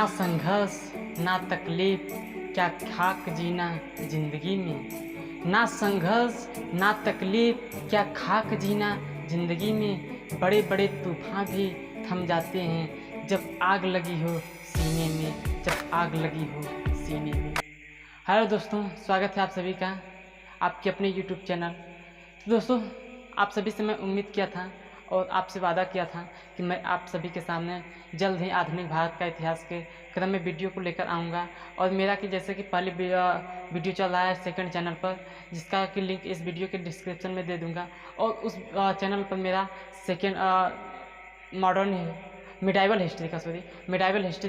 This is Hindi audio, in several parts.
संघर्ष ना तकलीफ क्या खाक जीना जिंदगी में। ना संघर्ष ना तकलीफ क्या खाक जीना जिंदगी में। बड़े बड़े तूफान भी थम जाते हैं जब आग लगी हो सीने में, जब आग लगी हो सीने में। हेलो दोस्तों, स्वागत है आप सभी का आपके अपने YouTube चैनल। तो दोस्तों, आप सभी से मैं उम्मीद किया था और आपसे वादा किया था कि मैं आप सभी के सामने जल्द ही आधुनिक भारत का इतिहास के क्रम में वीडियो को लेकर आऊँगा। और मेरा कि जैसे कि पहले वीडियो चल रहा है सेकंड चैनल पर, जिसका कि लिंक इस वीडियो के डिस्क्रिप्शन में दे दूँगा। और उस चैनल पर मेरा सेकेंड मॉडर्न मिडाइवल हिस्ट्री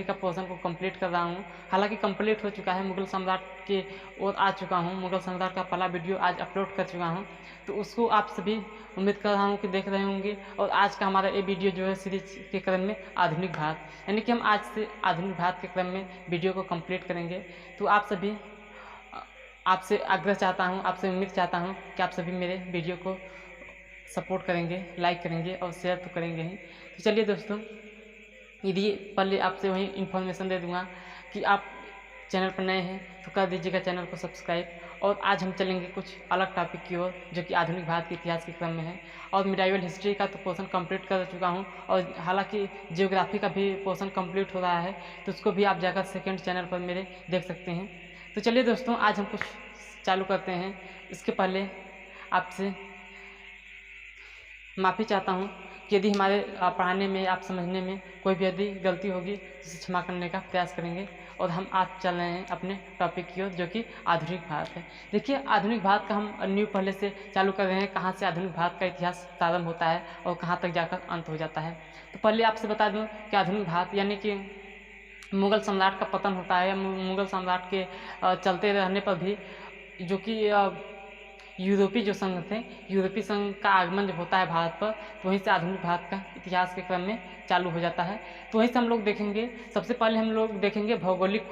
का पोर्शन को कंप्लीट कर रहा हूँ। हालांकि कंप्लीट हो चुका है, मुगल सम्राट के ओर आ चुका हूँ, मुगल सम्राट का पहला वीडियो आज अपलोड कर चुका हूँ। तो उसको आप सभी उम्मीद कर रहा हूँ कि देख रहे होंगे। और आज का हमारा ये वीडियो जो है सीरीज के क्रम में आधुनिक भारत, यानी कि हम आज से आधुनिक भारत के क्रम में वीडियो को कंप्लीट करेंगे। तो आप सभी आपसे आग्रह चाहता हूँ, आपसे उम्मीद चाहता हूँ कि आप सभी मेरे वीडियो को सपोर्ट करेंगे, लाइक करेंगे और शेयर तो करेंगे ही। तो चलिए दोस्तों, यदि पहले आपसे वही इन्फॉर्मेशन दे दूंगा कि आप चैनल पर नए हैं तो कर दीजिएगा चैनल को सब्सक्राइब। और आज हम चलेंगे कुछ अलग टॉपिक की ओर जो कि आधुनिक भारत के इतिहास के क्रम में है। और मिडाइवल हिस्ट्री का तो पोर्शन कंप्लीट कर चुका हूं, और हालांकि जियोग्राफी का भी पोर्शन कंप्लीट हो रहा है, तो उसको भी आप जाकर सेकंड चैनल पर मेरे देख सकते हैं। तो चलिए दोस्तों, आज हम कुछ चालू करते हैं। इसके पहले आपसे माफ़ी चाहता हूँ कि यदि हमारे पढ़ाने में, आप समझने में कोई भी यदि गलती होगी तो क्षमा करने का प्रयास करेंगे। और हम आज चल रहे हैं अपने टॉपिक की ओर जो कि आधुनिक भारत है। देखिए, आधुनिक भारत का हम न्यू पहले से चालू कर रहे हैं, कहाँ से आधुनिक भारत का इतिहास प्रारंभ होता है और कहाँ तक जाकर अंत हो जाता है। तो पहले आपसे बता दूँ कि आधुनिक भारत यानी कि मुग़ल सम्राट का पतन होता है, या मुग़ल सम्राट के चलते रहने पर भी जो कि यूरोपीय जो संघ थे, यूरोपीय संघ का आगमन जब होता है भारत पर, तो वहीं से आधुनिक भारत का इतिहास के क्रम में चालू हो जाता है। तो वहीं से हम लोग देखेंगे, सबसे पहले हम लोग देखेंगे भौगोलिक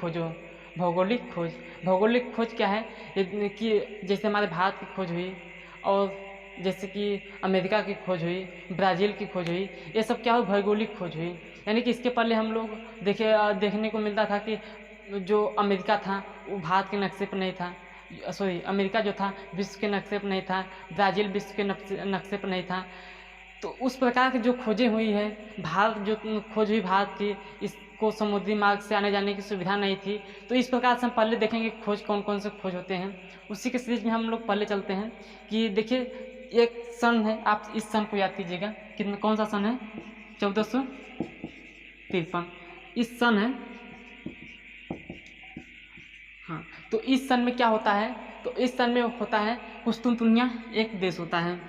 खोज क्या है कि जैसे हमारे भारत की खोज हुई, और जैसे कि अमेरिका की खोज हुई, ब्राज़ील की खोज हुई, ये सब क्या हुई, भौगोलिक खोज हुई। यानी कि इसके पहले हम लोग देखने को मिलता था कि जो अमेरिका था वो भारत के नक्शे पर नहीं था, अमेरिका जो था विश्व के नक्शे पर नहीं था, ब्राज़ील विश्व के नक्शे पर नहीं था। तो उस प्रकार की जो खोजें हुई है, जो खोज हुई भारत की, इसको समुद्री मार्ग से आने जाने की सुविधा नहीं थी। तो इस प्रकार से हम पहले देखेंगे खोज कौन कौन से खोज होते हैं। उसी के सीरीज में हम लोग पहले चलते हैं कि देखिए, एक सन है, आप इस सन को याद कीजिएगा। कितना, कौन सा सन है? 1453 इस सन है। हाँ, तो इस सन में क्या होता है? तो इस सन में होता है कुस्तुनतुनिया एक देश होता है,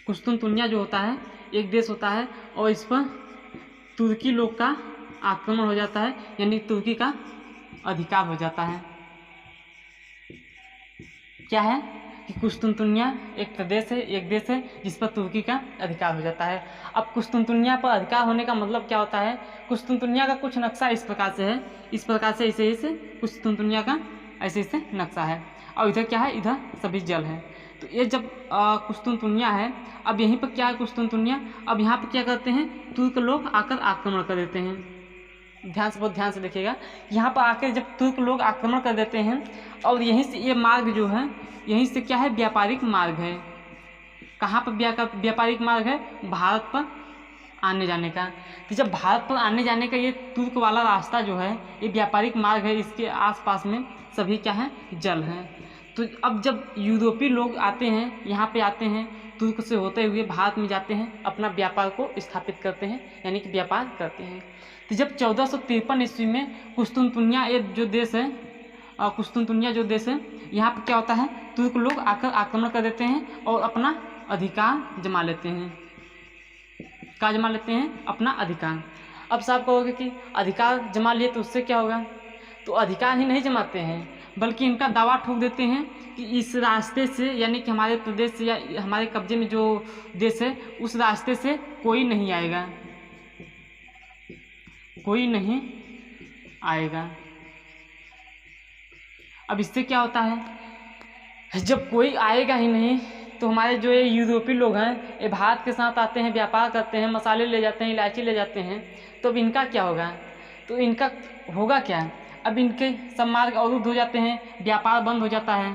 कुस्तुनतुनिया जो होता है एक देश होता है। और इस पर तुर्की लोग का आक्रमण हो जाता है, यानी तुर्की का अधिकार हो जाता है। क्या है कि कुस्तुनतुनिया एक प्रदेश है, एक देश है जिस पर तुर्की का अधिकार हो जाता है। अब कुस्तुनतुनिया पर अधिकार होने का मतलब क्या होता है? कुस्तुनतुनिया का कुछ नक्शा इस प्रकार से है, इस प्रकार से ऐसे कुस्तुनतुनिया का ऐसे नक्शा है। और इधर क्या है? इधर सभी जल है। तो ये जब कुस्तुनतुनिया है, अब यहीं पर क्या है कुस्तुनतुनिया, अब यहाँ पर क्या करते हैं, तुर्क लोग आकर आक्रमण कर देते हैं। बहुत ध्यान से देखिएगा, यहाँ पर आकर जब तुर्क लोग आक्रमण कर देते हैं, और यहीं से ये मार्ग जो है, यहीं से क्या है, व्यापारिक मार्ग है। कहाँ पर व्यापारिक मार्ग है? भारत पर आने जाने का। तो जब भारत पर आने जाने का ये तुर्क वाला रास्ता जो है, ये व्यापारिक मार्ग है, इसके आसपास में सभी क्या है, जल हैं। तो अब जब यूरोपीय लोग आते हैं, यहाँ पे आते हैं, तुर्क से होते हुए भारत में जाते हैं, अपना व्यापार को स्थापित करते हैं, यानी कि व्यापार करते हैं। तो जब 1453 ईस्वी में कुस्तुनतुनिया जो देश है, यहाँ पर क्या होता है, तुर्क लोग आकर आक्रमण कर देते हैं और अपना अधिकार जमा लेते हैं। क्या जमा लेते हैं? अपना अधिकार। अब साहब कहोगे कि अधिकार जमा लिए तो उससे क्या होगा? तो अधिकार ही नहीं जमाते हैं, बल्कि इनका दावा ठोक देते हैं कि इस रास्ते से, यानी कि हमारे प्रदेश से या हमारे कब्जे में जो देश है, उस रास्ते से कोई नहीं आएगा, कोई नहीं आएगा। अब इससे क्या होता है, जब कोई आएगा ही नहीं तो हमारे जो ये यूरोपीय लोग हैं ये भारत के साथ आते हैं, व्यापार करते हैं, मसाले ले जाते हैं, इलायची ले जाते हैं, तो अब इनका क्या होगा? तो इनका होगा क्या? अब इनके सब मार्ग अवरुद्ध हो जाते हैं, व्यापार बंद हो जाता है।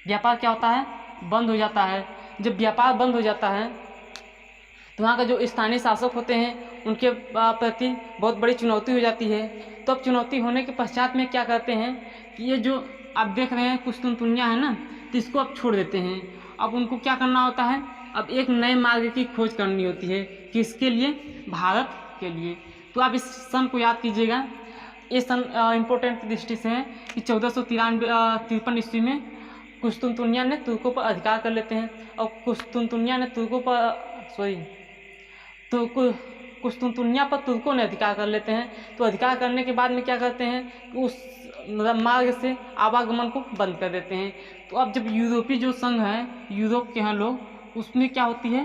व्यापार क्या होता है? बंद हो जाता है। जब व्यापार बंद हो जाता है तो वहाँ का जो स्थानीय शासक होते हैं उनके प्रति बहुत बड़ी चुनौती हो जाती है। तो अब चुनौती होने के पश्चात में क्या करते हैं कि ये जो आप देख रहे हैं कुस्तुनतुनिया है ना, तो इसको अब छोड़ देते हैं। अब उनको क्या करना होता है? अब एक नए मार्ग की खोज करनी होती है। किसके लिए? भारत के लिए। तो आप इस सन को याद कीजिएगा। ये सन इम्पोर्टेंट दृष्टि से है कि 1453 ईस्वी में कुस्तुनतुनिया ने तुर्कों पर अधिकार कर लेते हैं। और कुस्तुनतुनिया ने तुर्कों पर तो कुस्तुनतुनिया पर तुर्कों ने अधिकार कर लेते हैं। तो अधिकार करने के बाद में क्या करते हैं कि उस मार्ग से आवागमन को बंद कर देते हैं। तो अब जब यूरोपीय जो संघ है, यूरोप के यहाँ लोग, उसमें क्या होती है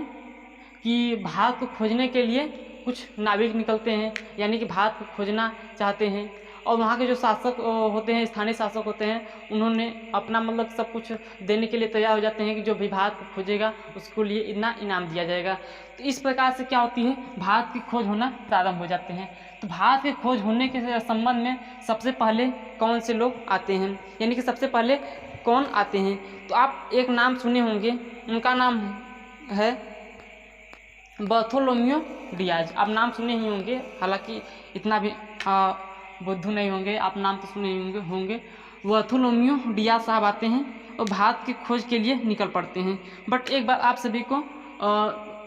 कि भारत को खोजने के लिए कुछ नाविक निकलते हैं, यानी कि भारत को खोजना चाहते हैं। और वहाँ के जो शासक होते हैं, स्थानीय शासक होते हैं, उन्होंने अपना मतलब सब कुछ देने के लिए तैयार हो जाते हैं कि जो भी भारत को खोजेगा उसको लिए इतना इनाम दिया जाएगा। तो इस प्रकार से क्या होती है, भारत की खोज होना प्रारंभ हो जाते हैं। तो भारत की खोज होने के संबंध में सबसे पहले कौन से लोग आते हैं, यानी कि सबसे पहले कौन आते हैं? तो आप एक नाम सुने होंगे, उनका नाम है बार्थोलोम्यू डियाज। आप नाम सुने ही होंगे, हालांकि इतना भी बुद्धू नहीं होंगे, आप नाम तो सुने ही होंगे। बार्थोलोम्यू डियाज साहब आते हैं और भारत की खोज के लिए निकल पड़ते हैं। बट एक बार आप सभी को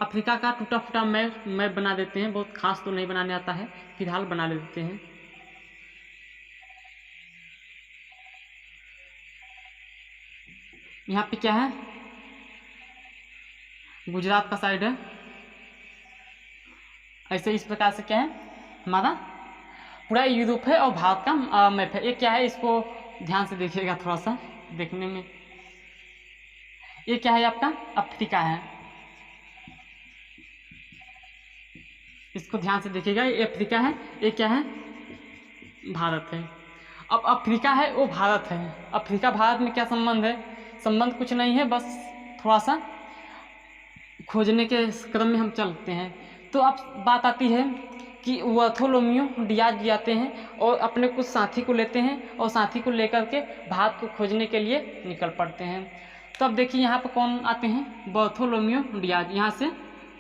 अफ्रीका का टूटा फूटा मैप बना देते हैं। बहुत खास तो नहीं बनाने आता है, फिलहाल बना लेते हैं। यहाँ पे क्या है? गुजरात का साइड है। ऐसे इस प्रकार से क्या है, हमारा पूरा यूरोप है और भारत का मैप है। ये क्या है, इसको ध्यान से देखिएगा थोड़ा सा देखने में। ये क्या है? आपका अफ्रीका है। इसको ध्यान से देखिएगा, ये अफ्रीका है, ये क्या है? भारत है। अब अफ्रीका है वो भारत है। अफ्रीका भारत में क्या संबंध है? संबंध कुछ नहीं है, बस थोड़ा सा खोजने के क्रम में हम चलते हैं। तो अब बात आती है कि बार्थोलोम्यू डियाज भी आते हैं और अपने कुछ साथी को लेते हैं और साथी को लेकर के भारत को खोजने के लिए निकल पड़ते हैं। तो अब देखिए यहाँ पर कौन आते हैं? Bartholomew Diaz. यहाँ से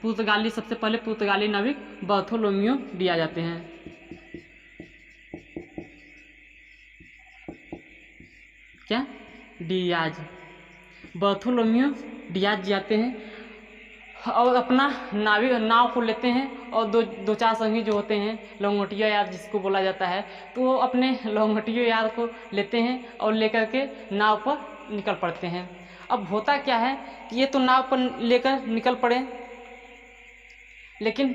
पुर्तगाली, सबसे पहले पुर्तगाली नाविक बार्थोलोम्यू डियाज आते हैं। क्या? डियाज, बार्थोलोम्यू डियाज जी आते हैं और अपना नाव को लेते हैं और दो चार संगी जो होते हैं, लंगोटिया यार जिसको बोला जाता है, तो वो अपने लंगोटिया यार को लेते हैं और लेकर के नाव पर निकल पड़ते हैं। अब होता क्या है कि ये तो नाव पर लेकर निकल पड़े, लेकिन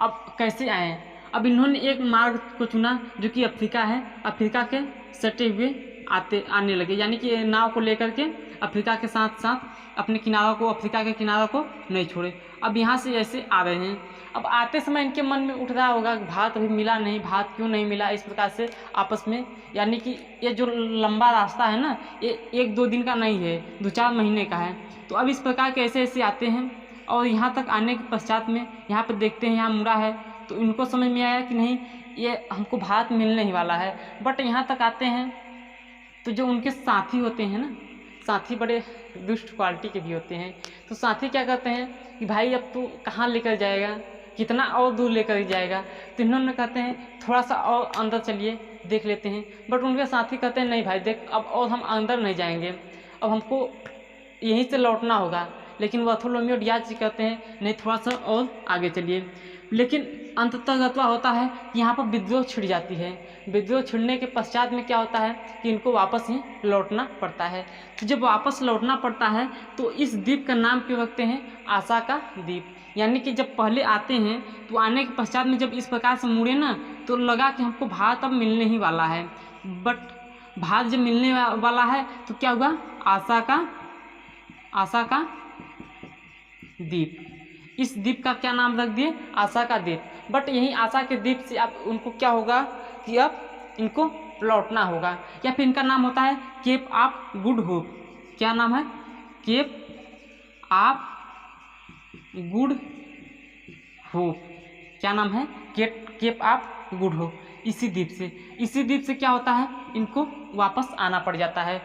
अब कैसे आए? अब इन्होंने एक मार्ग को चुना जो कि अफ्रीका है। अफ्रीका के सटे हुए आने लगे, यानी कि नाव को लेकर के अफ्रीका के साथ साथ अपने किनारों को, अफ्रीका के किनारों को नहीं छोड़े। अब यहाँ से ऐसे आ रहे हैं। अब आते समय इनके मन में उठ रहा होगा कि भारत अभी मिला नहीं, भारत क्यों नहीं मिला, इस प्रकार से आपस में, यानी कि ये जो लंबा रास्ता है ना, ये 1-2 दिन का नहीं है, 2-4 महीने का है। तो अब इस प्रकार के ऐसे ऐसे आते हैं और यहाँ तक आने के पश्चात में यहाँ पर देखते हैं यहाँ मुड़ा है, तो इनको समझ में आया कि नहीं, ये हमको भारत मिलने ही वाला है। बट यहाँ तक आते हैं तो जो उनके साथी होते हैं ना, साथी बड़े दुष्ट क्वालिटी के भी होते हैं। तो साथी क्या कहते हैं कि भाई अब तू कहाँ लेकर जाएगा, कितना और दूर लेकर जाएगा? तो इन्होंने कहते हैं थोड़ा सा और अंदर चलिए, देख लेते हैं। बट उनके साथी कहते हैं नहीं भाई देख, अब और हम अंदर नहीं जाएंगे, अब हमको यहीं से लौटना होगा। लेकिन बार्थोलोम्यू डियाज जी कहते हैं नहीं, थोड़ा सा और आगे चलिए। लेकिन अंततः होता है कि यहाँ पर विद्रोह छिड़ जाती है। विद्रोह छिड़ने के पश्चात में क्या होता है कि इनको वापस ही लौटना पड़ता है। तो जब वापस लौटना पड़ता है तो इस द्वीप का नाम क्यों रखते हैं? आशा का द्वीप। यानी कि जब पहले आते हैं तो आने के पश्चात में जब इस प्रकार से मुड़े ना, तो लगा कि हमको भारत अब मिलने ही वाला है। बट भारत जब मिलने वाला है तो क्या हुआ? आशा का द्वीप। इस द्वीप का क्या नाम रख दिए? आशा का द्वीप। बट यही आशा के द्वीप से अब उनको क्या होगा कि अब इनको लौटना होगा, या फिर इनका नाम होता है केप ऑफ गुड होप। क्या नाम है? केप ऑफ गुड होप, क्या नाम है, केप ऑफ गुड होप। इसी द्वीप से क्या होता है, इनको वापस आना पड़ जाता है।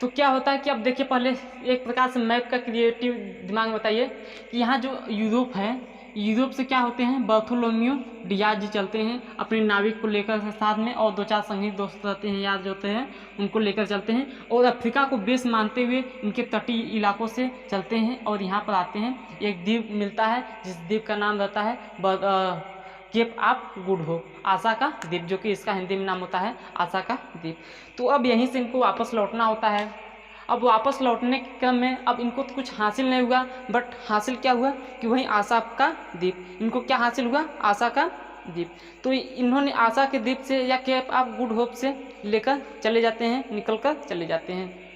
तो क्या होता है कि अब देखिए, पहले एक प्रकार से मैप का क्रिएटिव दिमाग बताइए कि यहाँ जो यूरोप है, यूरोप से क्या होते हैं, बार्थोलोम्यू डियाज जी चलते हैं अपने नाविक को लेकर साथ में, और 2-4 संगी दोस्त रहते हैं याद जो होते हैं, उनको लेकर चलते हैं और अफ्रीका को बेस मानते हुए इनके तटीय इलाकों से चलते हैं और यहाँ पर आते हैं। एक द्वीप मिलता है जिस द्वीप का नाम रहता है केप ऑफ गुड होप, आशा का द्वीप, जो कि इसका हिंदी में नाम होता है आशा का द्वीप। तो अब यहीं से इनको वापस लौटना होता है। अब वापस लौटने के क्रम में अब इनको तो कुछ हासिल नहीं हुआ, बट हासिल क्या हुआ कि वहीं आशा का द्वीप, इनको क्या हासिल हुआ, आशा का द्वीप। तो इन्होंने आशा के द्वीप से या केप ऑफ गुड होप से लेकर चले जाते हैं, निकल कर चले जाते हैं,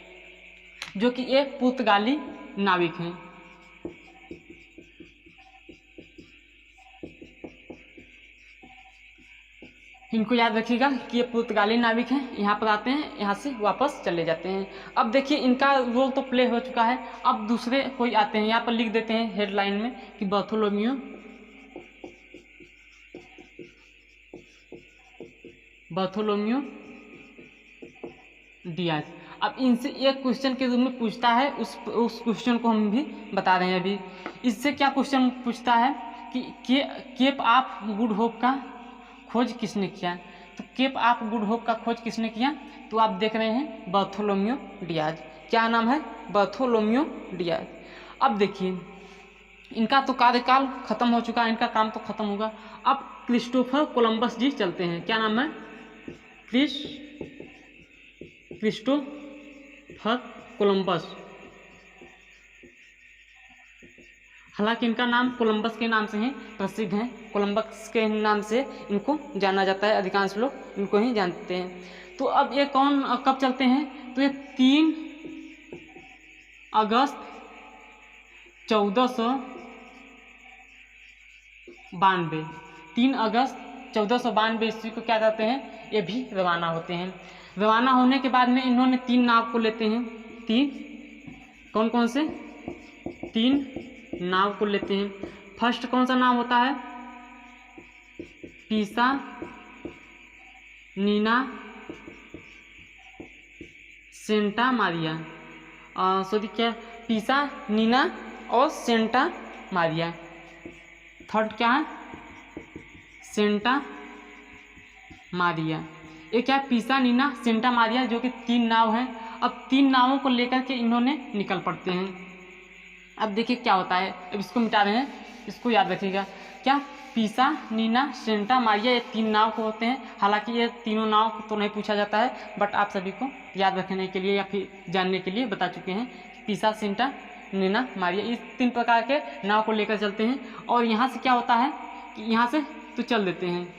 जो कि एक पुर्तगाली नाविक हैं। इनको याद रखिएगा कि ये पुर्तगाली नाविक हैं, यहाँ पर आते हैं, यहाँ से वापस चले जाते हैं। अब देखिए इनका रोल तो प्ले हो चुका है, अब दूसरे कोई आते हैं, यहाँ पर लिख देते हैं हेडलाइन में कि बार्थोलोम्यू डियाज। अब इनसे एक क्वेश्चन के रूप में पूछता है, उस क्वेश्चन को हम भी बता रहे हैं अभी। इससे क्या क्वेश्चन पूछता है कि केप ऑफ गुड होप का खोज किसने किया। तो केप ऑफ गुड होप का खोज किसने किया, तो आप देख रहे हैं बार्थोलोम्यू डियाज। क्या नाम है, बार्थोलोम्यू डियाज। अब देखिए इनका तो कार्यकाल खत्म हो चुका है, इनका काम तो खत्म होगा। अब क्रिस्टोफर कोलंबस जी चलते हैं, क्या नाम है, क्रिस्टोफर कोलंबस। हालांकि इनका नाम कोलंबस के नाम से ही प्रसिद्ध है, कोलंबस के नाम से इनको जाना जाता है, अधिकांश लोग इनको ही जानते हैं। तो अब ये कौन कब चलते हैं, तो ये 3 अगस्त 1492, 3 अगस्त 1492 ईस्वी को क्या करते हैं, ये भी रवाना होते हैं। रवाना होने के बाद में इन्होंने 3 नाव को लेते हैं, 3 कौन कौन से, 3 नाव को लेते हैं। फर्स्ट कौन सा नाव होता है, पीसा, नीना, सेंटा मारिया, सॉरी क्या, पीसा, नीना और सेंटा मारिया। थर्ड क्या है, सेंटा मारिया। ये क्या, पीसा, नीना, सेंटा मारिया, जो कि 3 नाव हैं। अब 3 नावों को लेकर के इन्होंने निकल पड़ते हैं। अब देखिए क्या होता है, अब इसको मिटा रहे हैं, इसको याद रखिएगा, क्या, पीसा, नीना, सेंटा मारिया, ये 3 नाव को होते हैं। हालांकि ये तीनों नाव को तो नहीं पूछा जाता है, बट आप सभी को याद रखने के लिए या फिर जानने के लिए बता चुके हैं। पीसा, सेंटा, नीना, मारिया, इस 3 प्रकार के नाव को लेकर चलते हैं। और यहाँ से क्या होता है कि यहाँ से तो चल देते हैं,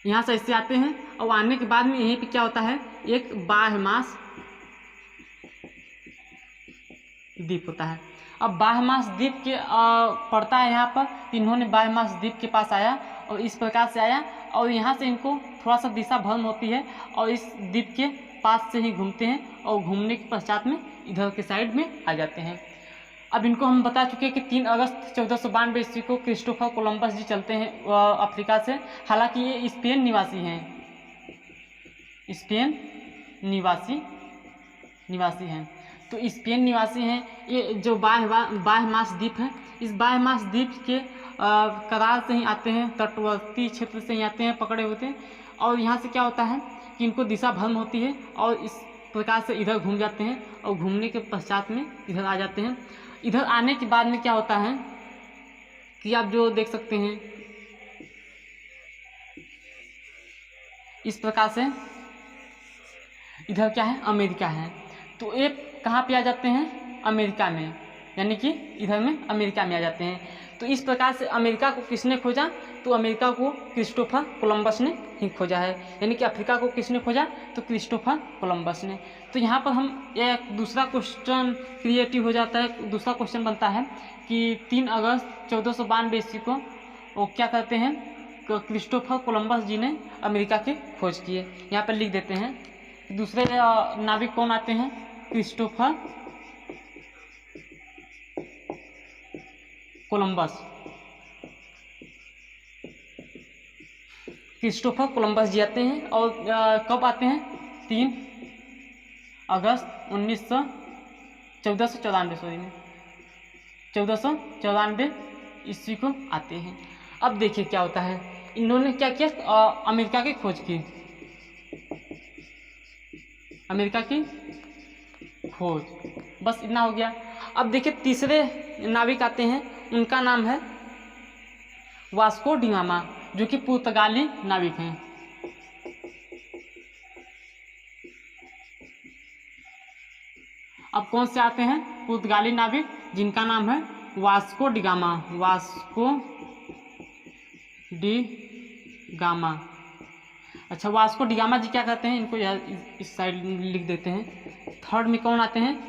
यहाँ से ऐसे आते हैं और आने के बाद में यहीं पे क्या होता है, एक बाह्यमास द्वीप होता है। अब बाह्यमास द्वीप के पड़ता है यहाँ पर, इन्होंने बाह्यमास द्वीप के पास आया और इस प्रकार से आया और यहाँ से इनको थोड़ा सा दिशा भ्रम होती है और इस द्वीप के पास से ही घूमते हैं और घूमने के पश्चात में इधर के साइड में आ जाते हैं। अब इनको हम बता चुके हैं कि 3 अगस्त 1492 ईस्वी को क्रिस्टोफर कोलंबस जी चलते हैं अफ्रीका से। हालांकि ये स्पेन निवासी हैं, स्पेन निवासी हैं। तो स्पेन निवासी हैं। ये जो बाह्यमास द्वीप है, इस बाह्यमास द्वीप के करार से ही आते हैं, तटवर्ती क्षेत्र से ही आते हैं, पकड़े होते हैं। और यहाँ से क्या होता है कि इनको दिशा भ्रम होती है और इस प्रकार से इधर घूम जाते हैं और घूमने के पश्चात में इधर आ जाते हैं। इधर आने के बाद में क्या होता है कि आप जो देख सकते हैं इस प्रकार से इधर क्या है, अमेरिका है। तो ये कहाँ पे आ जाते हैं, अमेरिका में, यानी कि इधर में अमेरिका में आ जाते हैं। तो इस प्रकार से अमेरिका को किसने खोजा, तो अमेरिका को क्रिस्टोफर कोलंबस ने ही खोजा है। यानी कि अफ्रीका को किसने खोजा, तो क्रिस्टोफर कोलंबस ने। तो यहाँ पर हम एक दूसरा क्वेश्चन क्रिएटिव हो जाता है, दूसरा क्वेश्चन बनता है कि 3 अगस्त 1492 ईस्वी को वो क्या करते हैं, क्रिस्टोफर कोलंबस जी ने अमेरिका की खोज की है। यहाँ पर लिख देते हैं। दूसरे नाविक कौन आते हैं, क्रिस्टोफर कोलंबस। क्रिस्टोफर कोलंबस जी आते हैं और कब आते हैं? 3 अगस्त 1494 ईस्वी को आते हैं। अब देखिए क्या होता है, इन्होंने क्या किया, अमेरिका की खोज की, अमेरिका की खोज, बस इतना हो गया। अब देखिए तीसरे नाविक आते हैं, उनका नाम है वास्को डी गामा, जो कि पुर्तगाली नाविक हैं। अब कौन से आते हैं? पुर्तगाली नाविक जिनका नाम है Vasco D gamma, Vasco D gamma. अच्छा, वास्को डी गामा जी क्या करते हैं, इनको इस साइड लिख देते हैं। थर्ड में कौन आते हैं?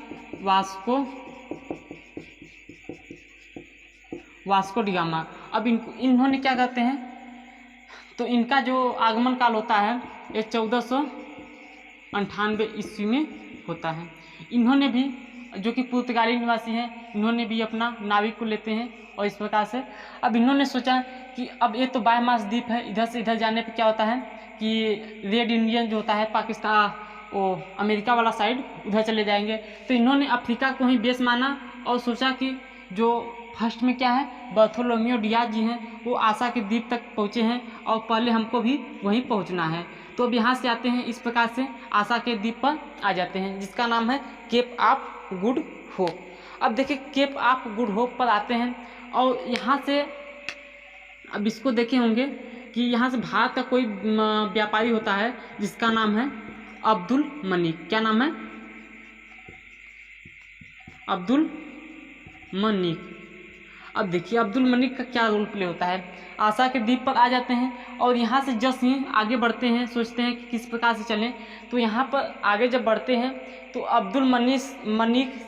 Vasco D gamma. अब इन्होंने क्या करते हैं, तो इनका जो आगमन काल होता है ये 1498 ईस्वी में होता है। इन्होंने भी, जो कि पुर्तगाली निवासी हैं, इन्होंने भी अपना नाविक को लेते हैं और इस प्रकार से अब इन्होंने सोचा कि अब ये तो बायमास द्वीप है, इधर से इधर जाने पे क्या होता है कि रेड इंडियन जो होता है पाकिस्तान, वो अमेरिका वाला साइड, उधर चले जाएंगे। तो इन्होंने अफ्रीका को ही बेस माना और सोचा कि जो फर्स्ट में क्या है, बार्थोलोमेओ डियाज जी हैं, वो आशा के द्वीप तक पहुँचे हैं और पहले हमको भी वहीं पहुँचना है। तो अब यहाँ से आते हैं, इस प्रकार से आशा के द्वीप पर आ जाते हैं, जिसका नाम है केप ऑफ गुड होप। अब देखिए केप ऑफ गुड होप पर आते हैं और यहाँ से, अब इसको देखे होंगे कि यहाँ से भारत का कोई व्यापारी होता है जिसका नाम है अब्दुल मनिक। क्या नाम है? अब्दुल मनिक। अब देखिए अब्दुल मनिक का क्या रोल प्ले होता है। आशा के द्वीप पर आ जाते हैं और यहाँ से जस्ट ही आगे बढ़ते हैं, सोचते हैं कि किस प्रकार से चलें। तो यहाँ पर आगे जब बढ़ते हैं तो अब्दुल मनिक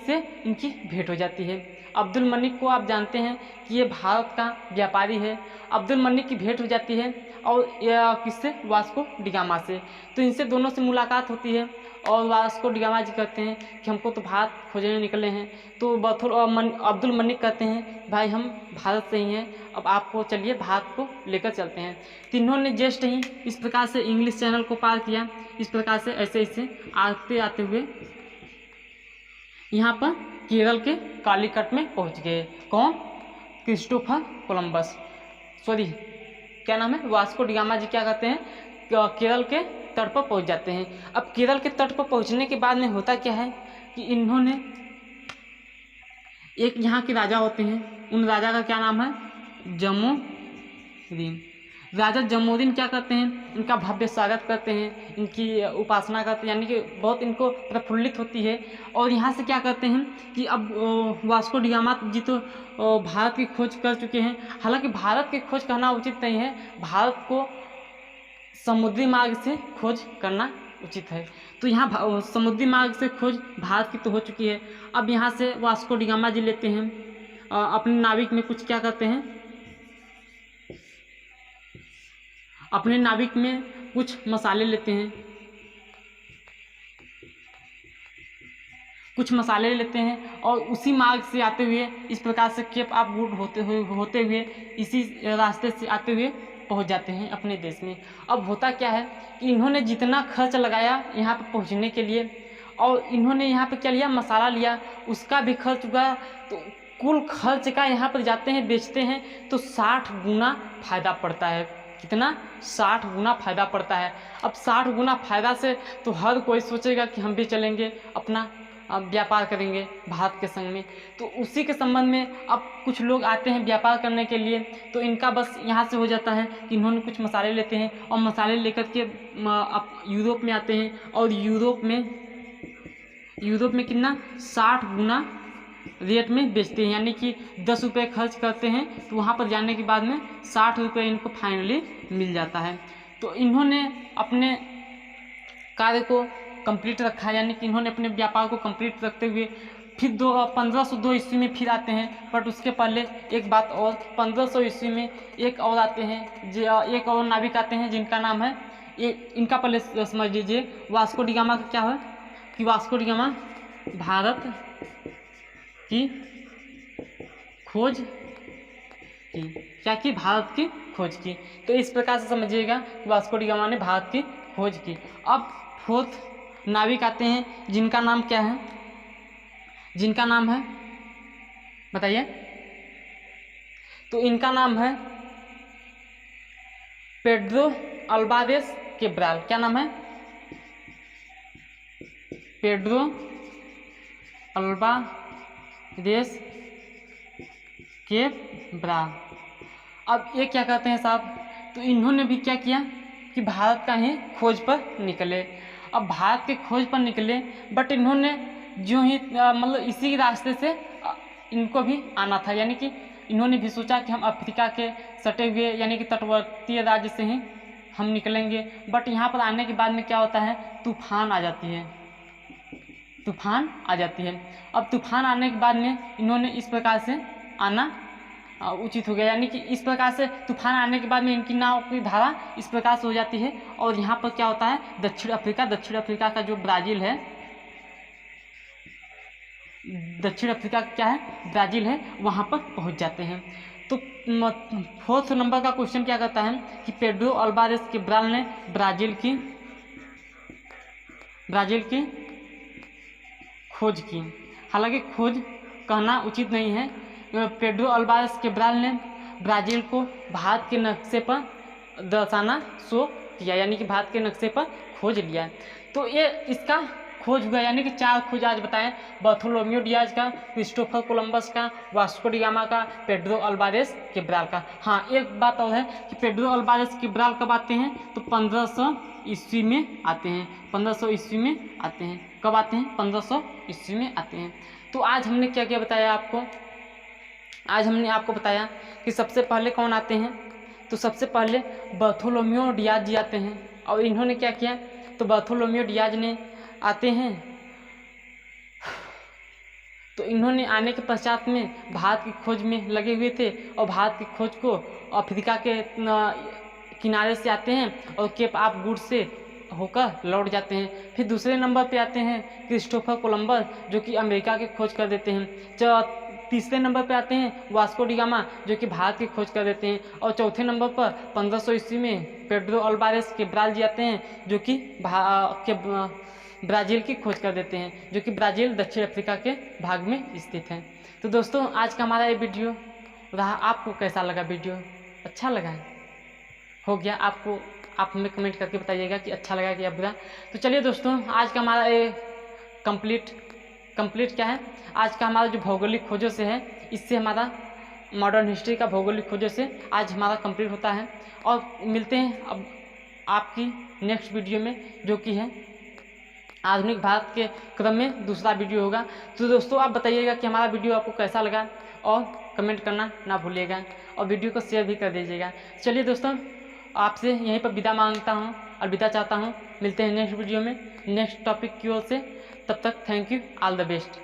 से इनकी भेंट हो जाती है। अब्दुल मनिक को आप जानते हैं कि ये भारत का व्यापारी है। अब्दुल मनिक की भेंट हो जाती है और किससे? वास्को डी गामा से। तो इनसे दोनों से मुलाकात होती है और वास्को डी गामा जी कहते हैं कि हमको तो भारत खोजने निकले हैं। तो अब्दुल मनिक कहते हैं भाई हम भारत से ही हैं, अब आपको चलिए भारत को लेकर चलते हैं। तीनों ने जस्ट ही इस प्रकार से इंग्लिश चैनल को पार किया, इस प्रकार से ऐसे आते आते हुए यहाँ पर केरल के कालीकट में पहुँच गए। कौन? क्रिस्टोफर कोलंबस, सॉरी क्या नाम है, वास्को डी गामा जी क्या कहते हैं, केरल के तट पर पहुँच जाते हैं। अब केरल के तट पर पहुँचने के बाद में होता क्या है कि इन्होंने, एक यहाँ के राजा होते हैं, उन राजा का क्या नाम है? जमोदीन। राजा जमोदीन क्या करते हैं, इनका भव्य स्वागत करते हैं, इनकी उपासना करते हैं, यानी कि बहुत इनको प्रफुल्लित होती है। और यहाँ से क्या करते हैं कि अब वास्को डी गामा जी तो भारत की खोज कर चुके हैं। हालांकि भारत की खोज करना उचित नहीं है, भारत को समुद्री मार्ग से खोज करना उचित है। तो यहाँ समुद्री मार्ग से खोज भारत की तो हो चुकी है। अब यहाँ से वास्को डी गामा जी लेते हैं अपने नाविक में कुछ क्या करते हैं, अपने नाविक में कुछ मसाले लेते हैं, और उसी मार्ग से आते हुए इस प्रकार से केप ऑफ गुड होते हुए इसी रास्ते से आते हुए पहुंच जाते हैं अपने देश में। अब होता क्या है कि इन्होंने जितना खर्च लगाया यहाँ पर पहुँचने के लिए, और इन्होंने यहाँ पर क्या लिया, मसाला लिया, उसका भी खर्च हुआ। तो कुल खर्च का यहाँ पर जाते हैं बेचते हैं तो 60 गुना फ़ायदा पड़ता है। कितना? 60 गुना फ़ायदा पड़ता है। अब 60 गुना फ़ायदा से तो हर कोई सोचेगा कि हम भी चलेंगे, अपना व्यापार करेंगे भारत के संग में। तो उसी के संबंध में अब कुछ लोग आते हैं व्यापार करने के लिए, तो इनका बस यहाँ से हो जाता है कि इन्होंने कुछ मसाले लेते हैं और मसाले लेकर के अब यूरोप में आते हैं, और यूरोप में कितना? 60 गुना रेट में बेचते हैं। यानी कि 10 रुपये खर्च करते हैं तो वहाँ पर जाने के बाद में 60 रुपये इनको फाइनली मिल जाता है। तो इन्होंने अपने कार्य को कंप्लीट रखा, यानी कि इन्होंने अपने व्यापार को कंप्लीट रखते हुए फिर 1502 ईस्वी में फिर आते हैं। बट उसके पहले एक बात और, 1500 ईस्वी में एक और आते हैं, एक और नाविक आते हैं जिनका नाम है, इनका पहले समझ लीजिए वास्को डी गामा का क्या है कि वास्को डी गामा भारत की खोज की। क्या की? भारत की खोज की। तो इस प्रकार से समझिएगा वास्को डी गामा ने भारत की खोज की। अब फोर्थ नाविक आते हैं जिनका नाम क्या है, जिनका नाम है बताइए। तो इनका नाम है पेड्रो अल्वारेस कैब्राल। क्या नाम है? Pedro Alvares Cabral. अब ये क्या कहते हैं साहब? तो इन्होंने भी क्या किया कि भारत का ही खोज पर निकले। अब भारत के खोज पर निकले, बट इन्होंने जो ही मतलब इसी रास्ते से इनको भी आना था, यानी कि इन्होंने भी सोचा कि हम अफ्रीका के सटे हुए यानी कि तटवर्ती राज्य से ही हम निकलेंगे। बट यहाँ पर आने के बाद में क्या होता है? तूफान आ जाती है, तूफान आ जाती है। अब तूफान आने के बाद में इन्होंने इस प्रकार से आना उचित हो गया, यानी कि इस प्रकार से तूफान आने के बाद में इनकी नाव की धारा इस प्रकार से हो जाती है। और यहाँ पर क्या होता है? दक्षिण अफ्रीका का जो ब्राज़ील है, दक्षिण अफ्रीका क्या है? ब्राज़ील है, वहाँ पर पहुँच जाते हैं। तो फोर्थ नंबर का क्वेश्चन क्या कहता है कि पेड्रो अल्वारेस कैब्राल ने ब्राज़ील की खोज की। हालांकि खोज कहना उचित नहीं है। पेड्रो अल्वारेस कैब्राल ने ब्राज़ील को भारत के नक्शे पर दर्शाना शुरू किया, यानी कि भारत के नक्शे पर खोज लिया। तो ये इसका खोज हुआ, यानी कि 4 खोज आज बताएं: बार्थोलोमेव डियाज का, क्रिस्टोफर कोलंबस का, वास्को डी गामा का, पेड्रो अल्वारेस कैब्राल का। हाँ, एक बात और है कि पेड्रो अल्वारेस कैब्राल कब आते हैं? तो 1500 ईस्वी में आते हैं। 1500 ईस्वी में आते हैं। कब आते हैं? 1500 ईस्वी में आते हैं। तो आज हमने क्या क्या बताया आपको? आज हमने आपको बताया कि सबसे पहले कौन आते हैं? तो सबसे पहले बार्थोलोमेव डियाज जी आते हैं। और इन्होंने क्या किया? तो बार्थोलोमेव डियाज ने आते हैं, तो इन्होंने आने के पश्चात में भारत की खोज में लगे हुए थे और भारत की खोज को अफ्रीका के किनारे से आते हैं और केप ऑफ गुड से होकर लौट जाते हैं। फिर दूसरे नंबर पे आते हैं क्रिस्टोफर कोलंबस, जो कि अमेरिका की खोज कर देते हैं। तीसरे नंबर पे आते हैं वास्को डी गामा, जो कि भारत की खोज कर देते हैं। और चौथे नंबर पर 1500 ईस्वी में पेड्रो अल्वारेस कैब्राल जी आते हैं, जो कि ब्राज़ील की खोज कर देते हैं, जो कि ब्राज़ील दक्षिण अफ्रीका के भाग में स्थित है। तो दोस्तों, आज का हमारा ये वीडियो रहा। आपको कैसा लगा? वीडियो अच्छा लगा हो गया आपको? आप हमें कमेंट करके बताइएगा कि अच्छा लगा कि बुरा। तो चलिए दोस्तों, आज का हमारा ये कंप्लीट क्या है? आज का हमारा जो भौगोलिक खोजों से है, इससे हमारा मॉडर्न हिस्ट्री का भौगोलिक खोजों से आज हमारा कंप्लीट होता है। और मिलते हैं अब आपकी नेक्स्ट वीडियो में, जो कि है आधुनिक भारत के क्रम में दूसरा वीडियो होगा। तो दोस्तों, आप बताइएगा कि हमारा वीडियो आपको कैसा लगा और कमेंट करना ना भूलिएगा और वीडियो को शेयर भी कर दीजिएगा। चलिए दोस्तों, आपसे यहीं पर विदा मांगता हूँ और विदा चाहता हूँ। मिलते हैं नेक्स्ट वीडियो में नेक्स्ट टॉपिक की ओर से। तब तक thank you, all the best.